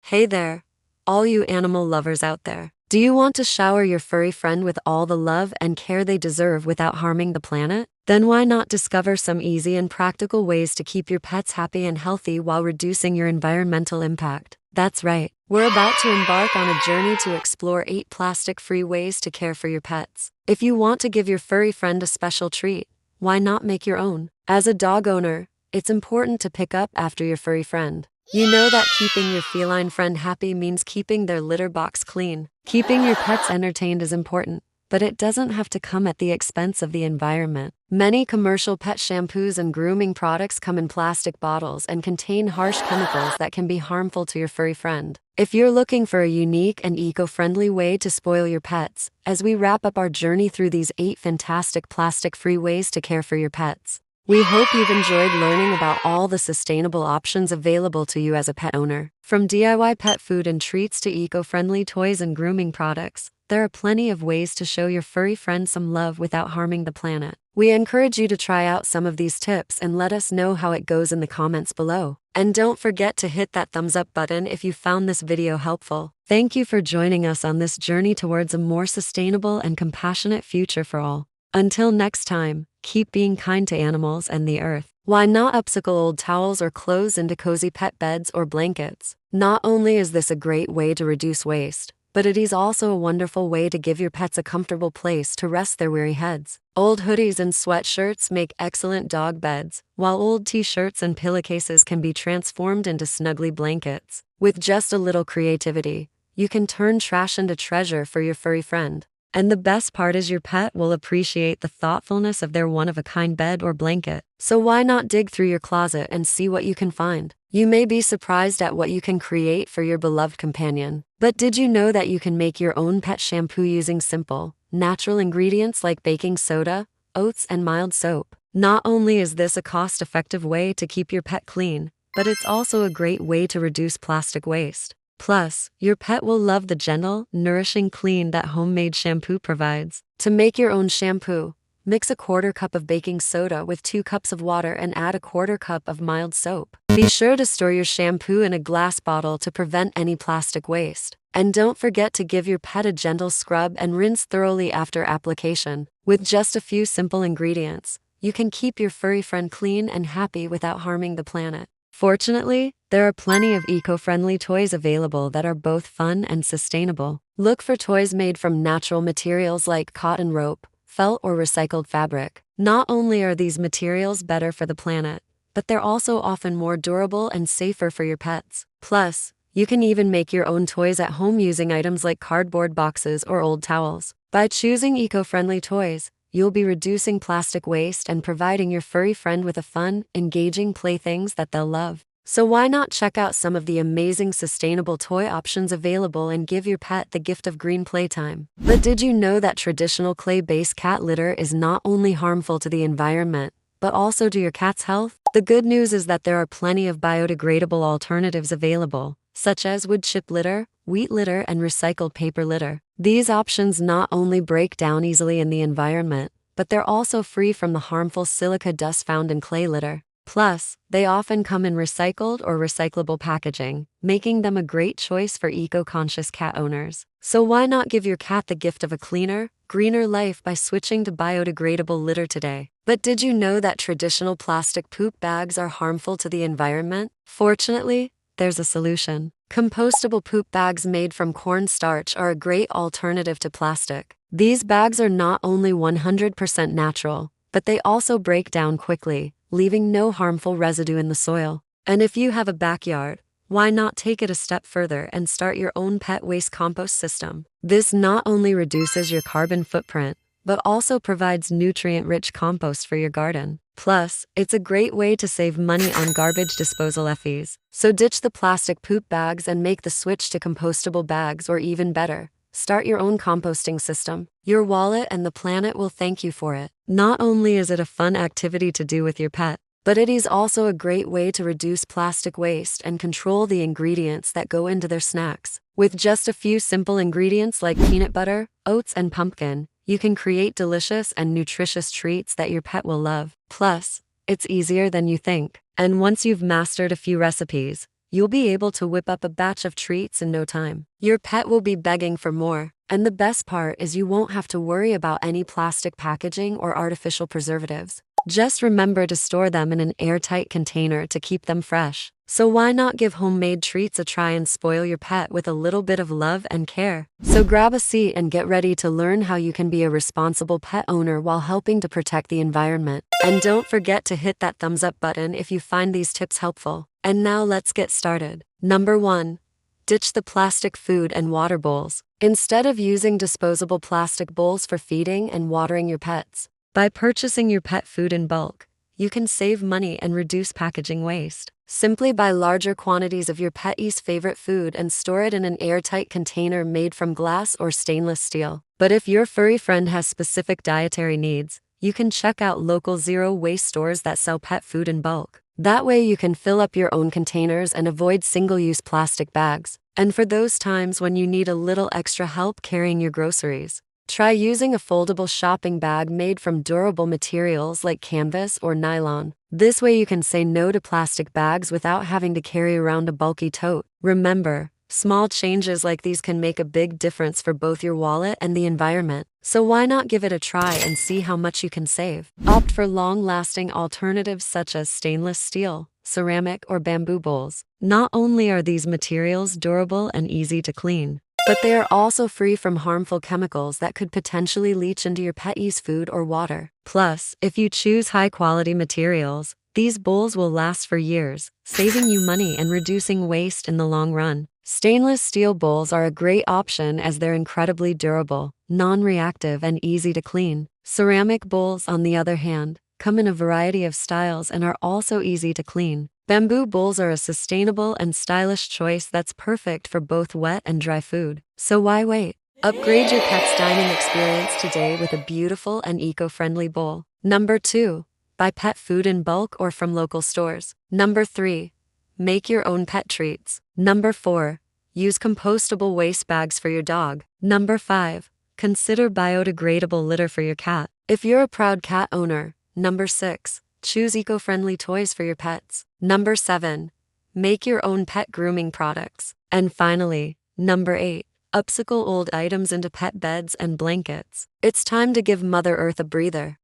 Hey there, all you animal lovers out there. Do you want to shower your furry friend with all the love and care they deserve without harming the planet? Then why not discover some easy and practical ways to keep your pets happy and healthy while reducing your environmental impact? That's right. We're about to embark on a journey to explore 8 plastic-free ways to care for your pets. If you want to give your furry friend a special treat, why not make your own? As a dog owner, it's important to pick up after your furry friend. You know that keeping your feline friend happy means keeping their litter box clean. Keeping your pets entertained is important, but it doesn't have to come at the expense of the environment. Many commercial pet shampoos and grooming products come in plastic bottles and contain harsh chemicals that can be harmful to your furry friend. If you're looking for a unique and eco-friendly way to spoil your pets, as we wrap up our journey through these 8 fantastic plastic-free ways to care for your pets, we hope you've enjoyed learning about all the sustainable options available to you as a pet owner. From DIY pet food and treats to eco-friendly toys and grooming products, there are plenty of ways to show your furry friend some love without harming the planet. We encourage you to try out some of these tips and let us know how it goes in the comments below. And don't forget to hit that thumbs up button if you found this video helpful. Thank you for joining us on this journey towards a more sustainable and compassionate future for all. Until next time, keep being kind to animals and the earth. Why not upcycle old towels or clothes into cozy pet beds or blankets? Not only is this a great way to reduce waste, but it is also a wonderful way to give your pets a comfortable place to rest their weary heads. Old hoodies and sweatshirts make excellent dog beds, while old t-shirts and pillowcases can be transformed into snuggly blankets. With just a little creativity, you can turn trash into treasure for your furry friend. And the best part is your pet will appreciate the thoughtfulness of their one-of-a-kind bed or blanket. So why not dig through your closet and see what you can find? You may be surprised at what you can create for your beloved companion. But did you know that you can make your own pet shampoo using simple, natural ingredients like baking soda, oats, and mild soap? Not only is this a cost-effective way to keep your pet clean, but it's also a great way to reduce plastic waste. Plus, your pet will love the gentle, nourishing clean that homemade shampoo provides. To make your own shampoo, mix a 1/4 cup of baking soda with 2 cups of water and add a 1/4 cup of mild soap. Be sure to store your shampoo in a glass bottle to prevent any plastic waste. And don't forget to give your pet a gentle scrub and rinse thoroughly after application. With just a few simple ingredients, you can keep your furry friend clean and happy without harming the planet. Fortunately, there are plenty of eco-friendly toys available that are both fun and sustainable. Look for toys made from natural materials like cotton rope, felt, or recycled fabric. Not only are these materials better for the planet, but they're also often more durable and safer for your pets. Plus, you can even make your own toys at home using items like cardboard boxes or old towels. By choosing eco-friendly toys, you'll be reducing plastic waste and providing your furry friend with a fun, engaging playthings that they'll love. So why not check out some of the amazing sustainable toy options available and give your pet the gift of green playtime? But did you know that traditional clay-based cat litter is not only harmful to the environment, but also to your cat's health? The good news is that there are plenty of biodegradable alternatives available, such as wood chip litter, wheat litter, and recycled paper litter. These options not only break down easily in the environment, but they're also free from the harmful silica dust found in clay litter. Plus, they often come in recycled or recyclable packaging, making them a great choice for eco-conscious cat owners. So why not give your cat the gift of a cleaner, greener life by switching to biodegradable litter today? But did you know that traditional plastic poop bags are harmful to the environment? Fortunately, there's a solution. Compostable poop bags made from cornstarch are a great alternative to plastic. These bags are not only 100% natural, but they also break down quickly, leaving no harmful residue in the soil. And if you have a backyard, why not take it a step further and start your own pet waste compost system? This not only reduces your carbon footprint, but also provides nutrient-rich compost for your garden. Plus, it's a great way to save money on garbage disposal fees. So ditch the plastic poop bags and make the switch to compostable bags, or even better, start your own composting system. Your wallet and the planet will thank you for it. Not only is it a fun activity to do with your pet, but it is also a great way to reduce plastic waste and control the ingredients that go into their snacks. With just a few simple ingredients like peanut butter, oats, and pumpkin, you can create delicious and nutritious treats that your pet will love. Plus, it's easier than you think. And once you've mastered a few recipes, you'll be able to whip up a batch of treats in no time. Your pet will be begging for more. And the best part is you won't have to worry about any plastic packaging or artificial preservatives. Just remember to store them in an airtight container to keep them fresh. So why not give homemade treats a try and spoil your pet with a little bit of love and care? So grab a seat and get ready to learn how you can be a responsible pet owner while helping to protect the environment. And don't forget to hit that thumbs up button if you find these tips helpful. And now let's get started. Number 1. Ditch the plastic food and water bowls. Instead of using disposable plastic bowls for feeding and watering your pets, by purchasing your pet food in bulk, you can save money and reduce packaging waste. Simply buy larger quantities of your pet's favorite food and store it in an airtight container made from glass or stainless steel. But if your furry friend has specific dietary needs, you can check out local zero-waste stores that sell pet food in bulk. That way you can fill up your own containers and avoid single-use plastic bags. And for those times when you need a little extra help carrying your groceries, try using a foldable shopping bag made from durable materials like canvas or nylon. This way you can say no to plastic bags without having to carry around a bulky tote. Remember, small changes like these can make a big difference for both your wallet and the environment. So why not give it a try and see how much you can save? Opt for long-lasting alternatives such as stainless steel, ceramic, or bamboo bowls. Not only are these materials durable and easy to clean, but they are also free from harmful chemicals that could potentially leach into your pet's food or water. Plus, if you choose high-quality materials, these bowls will last for years, saving you money and reducing waste in the long run. Stainless steel bowls are a great option as they're incredibly durable, non-reactive, and easy to clean. Ceramic bowls, on the other hand, come in a variety of styles and are also easy to clean. Bamboo bowls are a sustainable and stylish choice that's perfect for both wet and dry food. So why wait? Upgrade your pet's dining experience today with a beautiful and eco-friendly bowl. Number 2. Buy pet food in bulk or from local stores. Number 3. Make your own pet treats. Number 4. Use compostable waste bags for your dog. Number 5. Consider biodegradable litter for your cat. If you're a proud cat owner, Number 6. Choose eco-friendly toys for your pets. Number 7. Make your own pet grooming products. And finally, Number 8. Upcycle old items into pet beds and blankets. It's time to give Mother Earth a breather.